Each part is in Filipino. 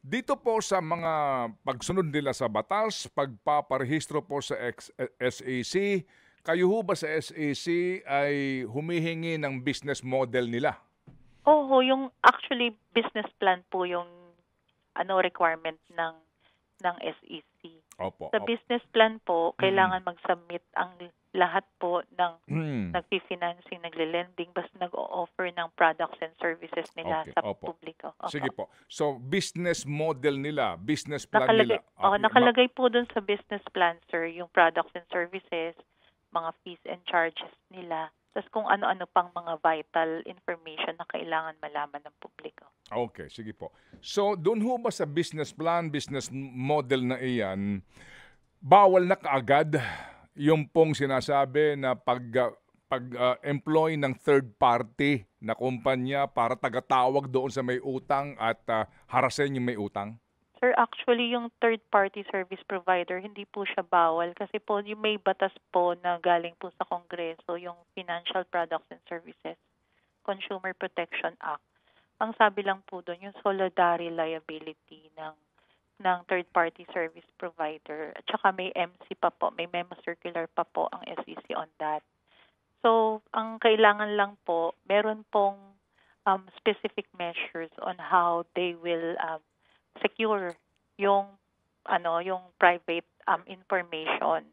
Dito po sa mga pagsunod nila sa batas, pagpaparehistro po sa SEC, kayo ho ba sa SEC ay humihingi ng business model nila? Oo, yung actually business plan po yung requirement ng SEC. Opo, Sa opo. business plan po, Mm. kailangan mag-submit ang lahat po ng Hmm. nagfi-financing, nagle-lending, basta nag-o-offer ng products and services nila Okay, sa opo. publiko. Sige Opo. po. So, business model nila, business plan Nakalagay, nila. Okay, nakalagay po dun sa business plan, sir, yung products and services, mga fees and charges nila, tapos kung ano-ano pang mga vital information na kailangan malaman ng publiko. okay, sige po. So, doon ho ba sa business plan, business model na iyan, bawal na kaagad yung pong sinasabi na employ ng third party na kumpanya para tagatawag doon sa may utang at harasin yung may utang? Sir, actually, yung third-party service provider, hindi po siya bawal kasi po yung may batas po na galing po sa Kongreso, yung Financial Products and Services Consumer Protection Act. Ang sabi lang po doon, yung solidary liability ng third-party service provider. At saka may MC pa po, may memo circular pa po ang SEC on that. So, ang kailangan lang po, meron pong specific measures on how they will secure yung yung private information,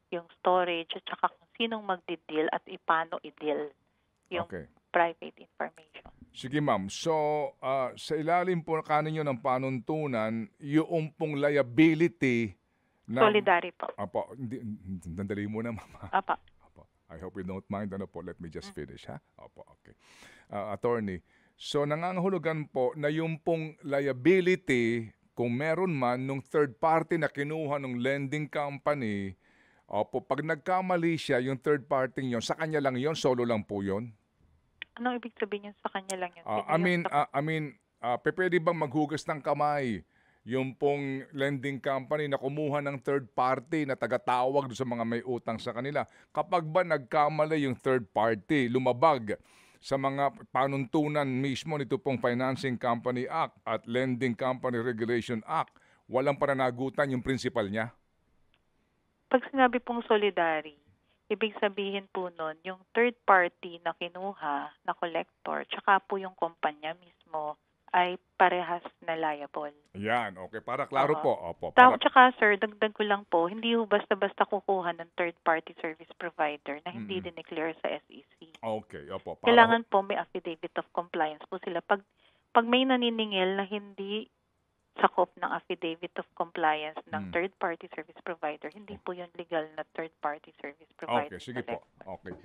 yung storage at saka kung sinong magdi-deal at paano i-deal yung Okay. private information. Sige ma'am. So, sa ilalim po kaninyo ng panuntunan, yung pong liability na... Solidary po. Apo, sandali muna ma'am. Apa. Opo. I hope you don't mind. Ano po, let me just finish, ha? Opo, okay. Attorney, so nangangahulugan po na yung pong liability, kung meron man, nung third party na kinuha ng lending company, opo, pag nagkamali siya, yung third party yun, sa kanya lang yon, solo lang po yun? Anong ibig sabihin yun sa kanya lang yun? Ah, Sino I yung mean, ah, I mean, pupuwede bang maghugas ng kamay yung pong lending company na kumuha ng third party na tagatawag do'n sa mga may utang sa kanila? Kapag ba nagkamali yung third party, lumabag sa mga panuntunan mismo nito pong Financing Company Act at Lending Company Regulation Act, walang pananagutan yung principal niya? Pag sinabi pong solidary, ibig sabihin po nun, yung third party na kinuha, na collector, tsaka po yung kumpanya mismo ay parehas na liable. Yan, okay. Para klaro Oo. po. Opo, para... Tsaka sir, dagdag ko lang po, hindi ho basta-basta kukuha ng third-party service provider na hindi Mm. dineclare sa SEC. Okay, opo. Para ho... Kailangan po may affidavit of compliance po sila. Pag may naniningil na hindi sakop ng affidavit of compliance ng third-party service provider, hindi po yun legal na third-party service Okay, provider. sige po. Okay.